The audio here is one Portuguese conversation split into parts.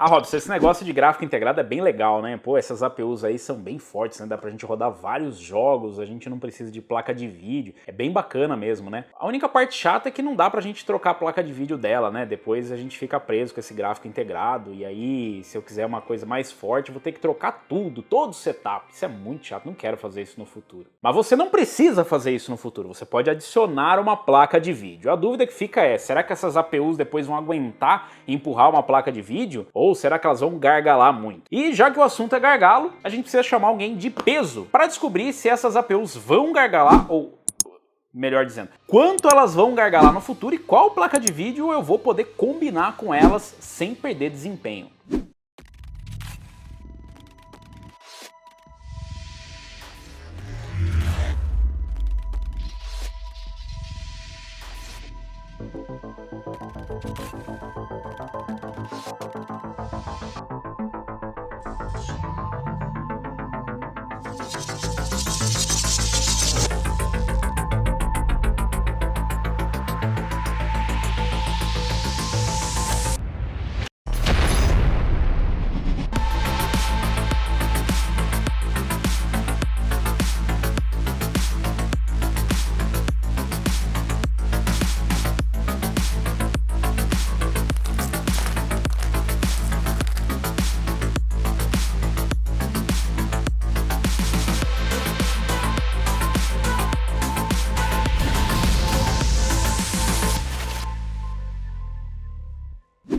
Ah, Robson, esse negócio de gráfico integrado é bem legal, né? Pô, essas APUs aí são bem fortes, né? Dá pra gente rodar vários jogos, a gente não precisa de placa de vídeo. É bem bacana mesmo, né? A única parte chata é que não dá pra gente trocar a placa de vídeo dela, né? Depois a gente fica preso com esse gráfico integrado e aí, se eu quiser uma coisa mais forte, eu vou ter que trocar tudo, todo o setup. Isso é muito chato, não quero fazer isso no futuro. Mas você não precisa fazer isso no futuro, você pode adicionar uma placa de vídeo. A dúvida que fica é, será que essas APUs depois vão aguentar empurrar uma placa de vídeo? Ou será que elas vão gargalar muito? E já que o assunto é gargalo, a gente precisa chamar alguém de peso para descobrir se essas APUs vão gargalar ou, melhor dizendo, quanto elas vão gargalar no futuro e qual placa de vídeo eu vou poder combinar com elas sem perder desempenho.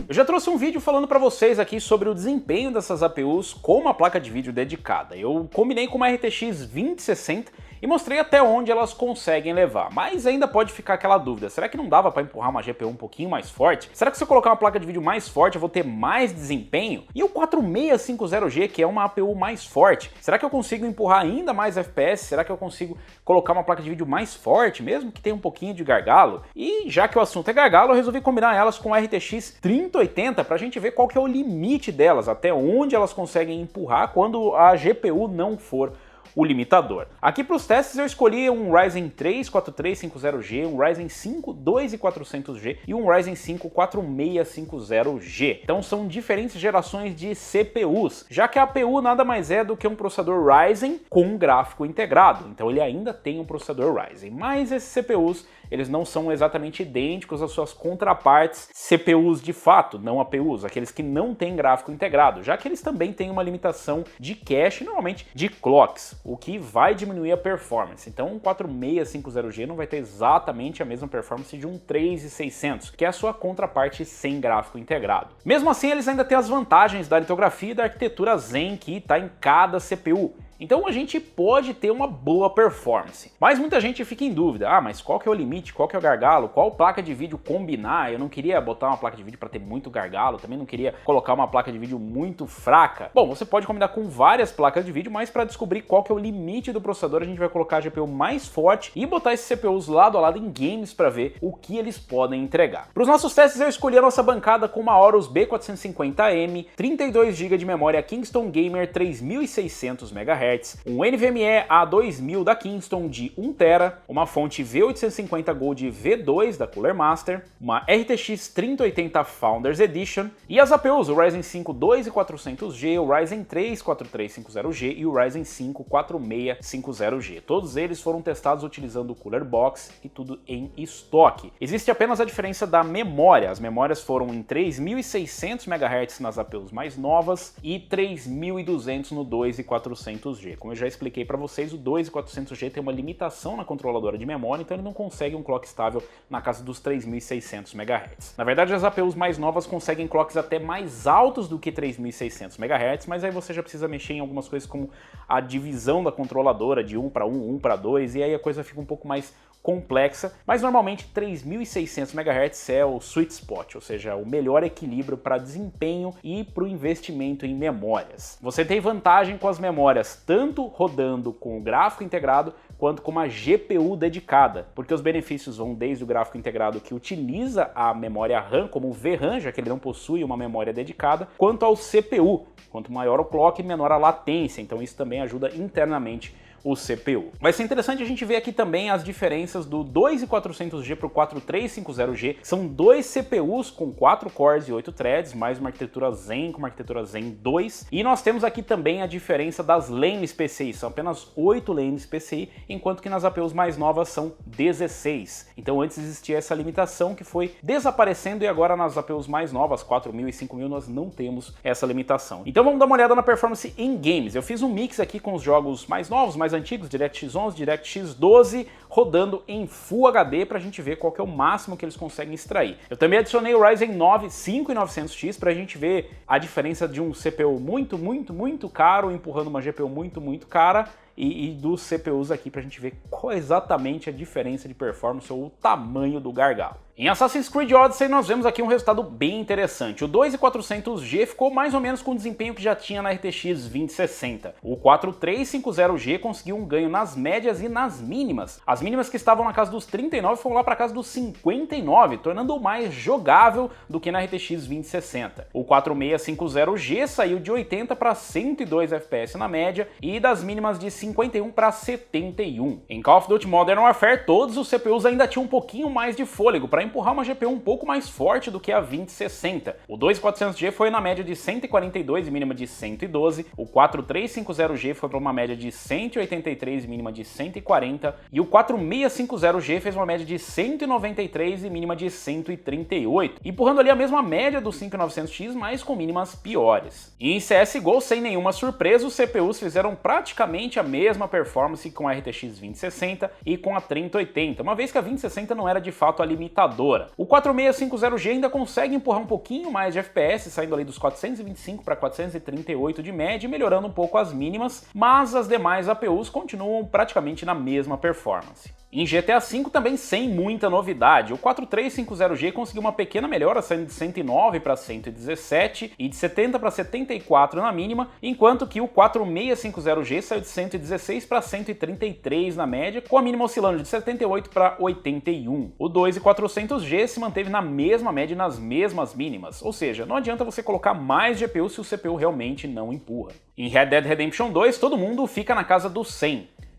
Eu já trouxe um vídeo falando para vocês aqui sobre o desempenho dessas APUs com uma placa de vídeo dedicada. Eu combinei com uma RTX 2060 e mostrei até onde elas conseguem levar, mas ainda pode ficar aquela dúvida, será que não dava para empurrar uma GPU um pouquinho mais forte? Será que se eu colocar uma placa de vídeo mais forte eu vou ter mais desempenho? E o 4650G, que é uma APU mais forte, será que eu consigo empurrar ainda mais FPS? Será que eu consigo colocar uma placa de vídeo mais forte, mesmo que tenha um pouquinho de gargalo? E já que o assunto é gargalo, eu resolvi combinar elas com a RTX 3080 para a gente ver qual que é o limite delas, até onde elas conseguem empurrar quando a GPU não for o limitador. Aqui para os testes eu escolhi um Ryzen 3 4350G, um Ryzen 5 2400G e um Ryzen 5 4650G. Então são diferentes gerações de CPUs, já que a APU nada mais é do que um processador Ryzen com um gráfico integrado. Então ele ainda tem um processador Ryzen, mas esses CPUs eles não são exatamente idênticos às suas contrapartes CPUs de fato, não APUs, aqueles que não têm gráfico integrado, já que eles também têm uma limitação de cache, normalmente de clocks, o que vai diminuir a performance. Então um 4650G não vai ter exatamente a mesma performance de um 3600, que é a sua contraparte sem gráfico integrado. Mesmo assim, eles ainda têm as vantagens da litografia e da arquitetura Zen que está em cada CPU. Então a gente pode ter uma boa performance. Mas muita gente fica em dúvida, mas qual que é o limite, qual que é o gargalo, qual placa de vídeo combinar? Eu não queria botar uma placa de vídeo para ter muito gargalo, também não queria colocar uma placa de vídeo muito fraca. Bom, você pode combinar com várias placas de vídeo, mas para descobrir qual que é o limite do processador, a gente vai colocar a GPU mais forte e botar esses CPUs lado a lado em games para ver o que eles podem entregar. Para os nossos testes eu escolhi a nossa bancada com uma Aorus B450M, 32 GB de memória Kingston Gamer 3600 MHz, um NVMe A2000 da Kingston de 1TB, uma fonte V850 Gold V2 da Cooler Master, uma RTX 3080 Founders Edition e as APUs, o Ryzen 5 2400G, o Ryzen 3 4350G e o Ryzen 5 4650G. Todos eles foram testados utilizando o Cooler Box e tudo em estoque. Existe apenas a diferença da memória. As memórias foram em 3600 MHz nas APUs mais novas e 3200 no 2400G. Como eu já expliquei para vocês, o 2400G tem uma limitação na controladora de memória, então ele não consegue um clock estável na casa dos 3600 MHz. Na verdade, as APUs mais novas conseguem clocks até mais altos do que 3600 MHz, mas aí você já precisa mexer em algumas coisas como a divisão da controladora de 1 para 1, 1 para 2, e aí a coisa fica um pouco mais complexa, mas normalmente 3600 MHz é o sweet spot, ou seja, o melhor equilíbrio para desempenho e para o investimento em memórias. Você tem vantagem com as memórias tanto rodando com o gráfico integrado quanto com uma GPU dedicada, porque os benefícios vão desde o gráfico integrado que utiliza a memória RAM como o VRAM, já que ele não possui uma memória dedicada, quanto ao CPU. Quanto maior o clock, menor a latência, então isso também ajuda internamente o CPU. Vai ser interessante a gente ver aqui também as diferenças do 2400G para o 4350G, que são dois CPUs com 4 cores e 8 threads, mais uma arquitetura Zen com uma arquitetura Zen 2, e nós temos aqui também a diferença das lanes PCI, são apenas 8 lanes PCI, enquanto que nas APUs mais novas são 16. Então antes existia essa limitação que foi desaparecendo e agora nas APUs mais novas, 4000 e 5000, nós não temos essa limitação. Então vamos dar uma olhada na performance em games. Eu fiz um mix aqui com os jogos mais novos, mais antigos, DirectX 11, DirectX 12, rodando em Full HD para a gente ver qual que é o máximo que eles conseguem extrair. Eu também adicionei o Ryzen 9 5900X para a gente ver a diferença de um CPU muito caro empurrando uma GPU muito cara e dos CPUs aqui para a gente ver qual é exatamente a diferença de performance ou o tamanho do gargalo. Em Assassin's Creed Odyssey nós vemos aqui um resultado bem interessante. O 2400G ficou mais ou menos com o desempenho que já tinha na RTX 2060. O 4350G conseguiu um ganho nas médias e nas mínimas. As mínimas que estavam na casa dos 39 foram lá para casa dos 59, tornando-o mais jogável do que na RTX 2060. O 4650G saiu de 80 para 102 FPS na média e das mínimas de 51 para 71. Em Call of Duty Modern Warfare, todos os CPUs ainda tinham um pouquinho mais de fôlego para empurrar uma GPU um pouco mais forte do que a 2060. O 2400G foi na média de 142 e mínima de 112, o 4350G foi para uma média de 183 e mínima de 140, e o 4650G fez uma média de 193 e mínima de 138, empurrando ali a mesma média do 5900X, mas com mínimas piores. E em CSGO, sem nenhuma surpresa, os CPUs fizeram praticamente a mesma performance com a RTX 2060 e com a 3080, uma vez que a 2060 não era de fato a limitadora. O 4650G ainda consegue empurrar um pouquinho mais de FPS, saindo ali dos 425 para 438 de média e melhorando um pouco as mínimas, mas as demais APUs continuam praticamente na mesma performance. Em GTA V também sem muita novidade, o 4350G conseguiu uma pequena melhora, saindo de 109 para 117 e de 70 para 74 na mínima, enquanto que o 4650G saiu de 116 para 133 na média, com a mínima oscilando de 78 para 81. O 2400G se manteve na mesma média e nas mesmas mínimas, ou seja, não adianta você colocar mais GPU se o CPU realmente não empurra. Em Red Dead Redemption 2 todo mundo fica na casa dos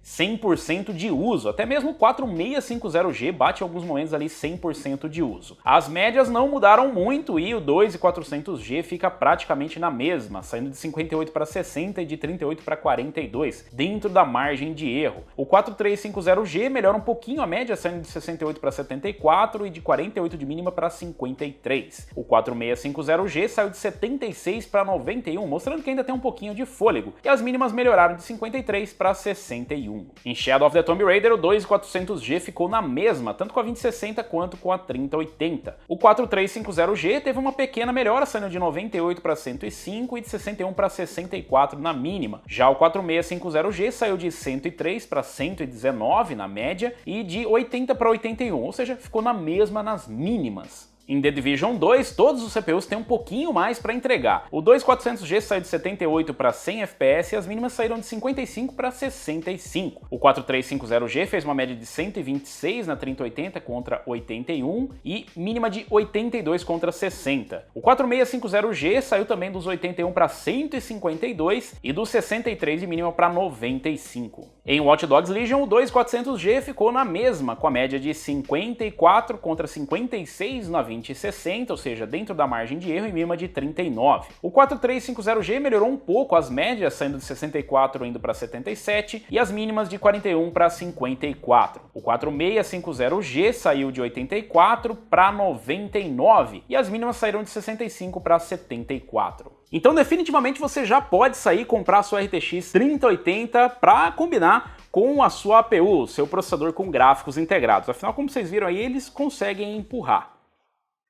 100% de uso, até mesmo o 4650G bate em alguns momentos ali 100% de uso. As médias não mudaram muito e o 2400G fica praticamente na mesma, saindo de 58 para 60 e de 38 para 42, dentro da margem de erro. O 4350G melhora um pouquinho a média, saindo de 68 para 74 e de 48 de mínima para 53. O 4650G saiu de 76 para 91, mostrando que ainda tem um pouquinho de fôlego, e as mínimas melhoraram de 53 para 61. Em Shadow of the Tomb Raider, o 2400G ficou na mesma, tanto com a 2060 quanto com a 3080. O 4350G teve uma pequena melhora, saindo de 98 para 105 e de 61 para 64 na mínima. Já o 4650G saiu de 103 para 119 na média e de 80 para 81, ou seja, ficou na mesma nas mínimas. Em The Division 2, todos os CPUs têm um pouquinho mais para entregar. O 2400G saiu de 78 para 100 FPS e as mínimas saíram de 55 para 65. O 4350G fez uma média de 126 na 3080 contra 81 e mínima de 82 contra 60. O 4650G saiu também dos 81 para 152 e dos 63 de mínima para 95. Em Watch Dogs Legion, o 2400G ficou na mesma, com a média de 54 contra 56 na 2060, ou seja, dentro da margem de erro, e mínima de 39. O 4350G melhorou um pouco as médias, saindo de 64 indo para 77 e as mínimas de 41 para 54. O 4650G saiu de 84 para 99 e as mínimas saíram de 65 para 74. Então definitivamente você já pode sair e comprar a sua RTX 3080 para combinar com a sua APU, seu processador com gráficos integrados. Afinal, como vocês viram aí, eles conseguem empurrar.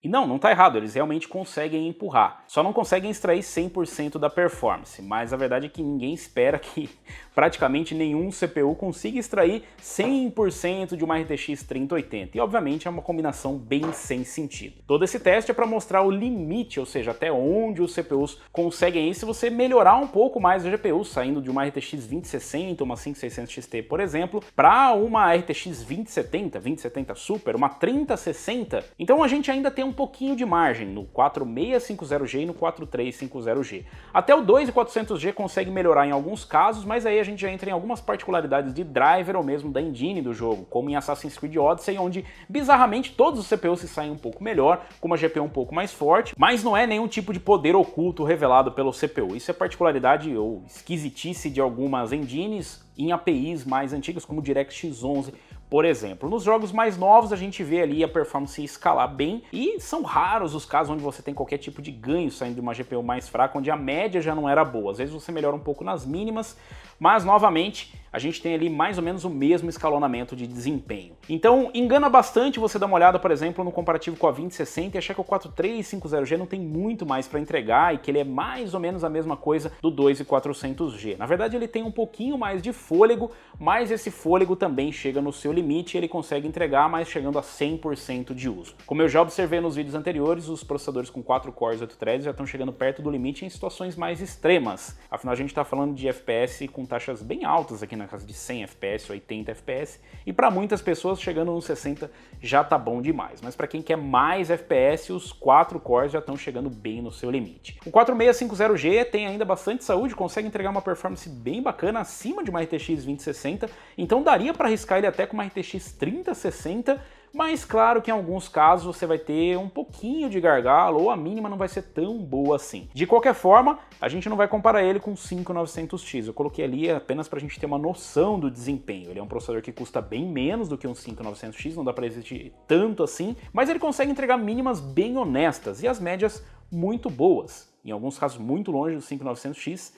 E não tá errado, eles realmente conseguem empurrar. Só não conseguem extrair 100% da performance, mas a verdade é que ninguém espera que praticamente nenhum CPU consiga extrair 100% de uma RTX 3080. E obviamente é uma combinação bem sem sentido. Todo esse teste é para mostrar o limite, ou seja, até onde os CPUs conseguem ir se você melhorar um pouco mais a GPU, saindo de uma RTX 2060, uma 5600 XT, por exemplo, para uma RTX 2070 Super, uma 3060. Então a gente ainda tem um pouquinho de margem no 4650G e no 4350G. Até o 2400G consegue melhorar em alguns casos, mas aí a gente já entra em algumas particularidades de driver ou mesmo da engine do jogo, como em Assassin's Creed Odyssey, onde bizarramente todos os CPUs se saem um pouco melhor, com uma GPU um pouco mais forte, mas não é nenhum tipo de poder oculto revelado pelo CPU. Isso é particularidade ou esquisitice de algumas engines em APIs mais antigas, como o DirectX 11, por exemplo. Nos jogos mais novos a gente vê ali a performance escalar bem, e são raros os casos onde você tem qualquer tipo de ganho saindo de uma GPU mais fraca, onde a média já não era boa. Às vezes você melhora um pouco nas mínimas, mas novamente a gente tem ali mais ou menos o mesmo escalonamento de desempenho. Então engana bastante você dar uma olhada, por exemplo, no comparativo com a 2060 e achar que o 4350G não tem muito mais para entregar e que ele é mais ou menos a mesma coisa do 2400G. Na verdade ele tem um pouquinho mais de fôlego, mas esse fôlego também chega no seu limite e ele consegue entregar, mas chegando a 100% de uso. Como eu já observei nos vídeos anteriores, os processadores com 4 cores e 8 threads já estão chegando perto do limite em situações mais extremas. Afinal a gente está falando de FPS com taxas bem altas aqui na casa de 100 FPS, 80 FPS, e para muitas pessoas chegando nos 60 já tá bom demais. Mas para quem quer mais FPS, os 4 cores já estão chegando bem no seu limite. O 4650G tem ainda bastante saúde, consegue entregar uma performance bem bacana acima de uma RTX 2060, então daria para arriscar ele até com uma RTX 3060, mas claro que em alguns casos você vai ter um pouquinho de gargalo ou a mínima não vai ser tão boa assim. De qualquer forma, a gente não vai comparar ele com o 5900X, eu coloquei ali apenas para a gente ter uma noção do desempenho. Ele é um processador que custa bem menos do que um 5900X, não dá para exigir tanto assim, mas ele consegue entregar mínimas bem honestas e as médias muito boas, em alguns casos muito longe do 5900X,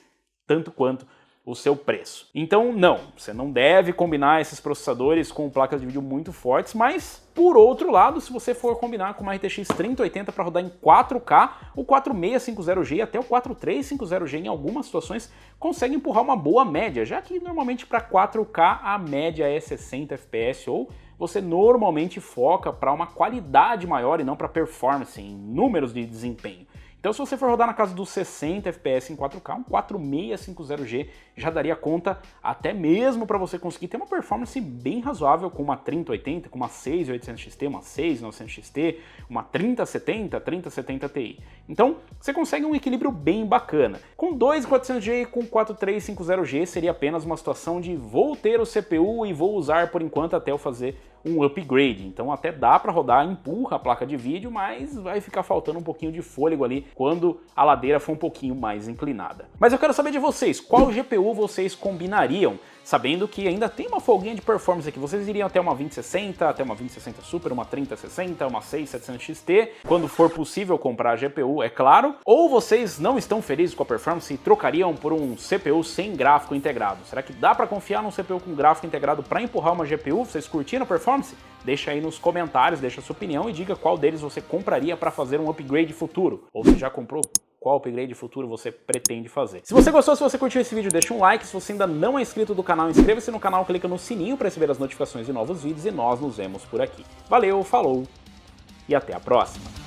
tanto quanto o seu preço. Então não, você não deve combinar esses processadores com placas de vídeo muito fortes, mas por outro lado, se você for combinar com uma RTX 3080 para rodar em 4K, o 4650G e até o 4350G em algumas situações consegue empurrar uma boa média, já que normalmente para 4K a média é 60 FPS ou você normalmente foca para uma qualidade maior e não para performance em números de desempenho. Então se você for rodar na casa dos 60 FPS em 4K, um 4650G já daria conta até mesmo para você conseguir ter uma performance bem razoável com uma 3080, com uma 6800 XT, uma 6900 XT, uma 3070, 3070 Ti. Então você consegue um equilíbrio bem bacana. Com 2400G e com 4350G seria apenas uma situação de vou ter o CPU e vou usar por enquanto até eu fazer um upgrade, então até dá para rodar, empurra a placa de vídeo, mas vai ficar faltando um pouquinho de fôlego ali quando a ladeira for um pouquinho mais inclinada. Mas eu quero saber de vocês, qual GPU vocês combinariam, sabendo que ainda tem uma folguinha de performance aqui. Vocês iriam até uma 2060, até uma 2060 Super, uma 3060, uma 6700 XT, quando for possível comprar a GPU, é claro, ou vocês não estão felizes com a performance e trocariam por um CPU sem gráfico integrado? Será que dá para confiar num CPU com gráfico integrado para empurrar uma GPU? Vocês curtiram a performance? Deixa aí nos comentários, deixa a sua opinião e diga qual deles você compraria para fazer um upgrade futuro. Ou se já comprou, qual upgrade futuro você pretende fazer. Se você gostou, se você curtiu esse vídeo, deixa um like. Se você ainda não é inscrito do canal, inscreva-se no canal, clica no sininho para receber as notificações de novos vídeos e nós nos vemos por aqui. Valeu, falou e até a próxima!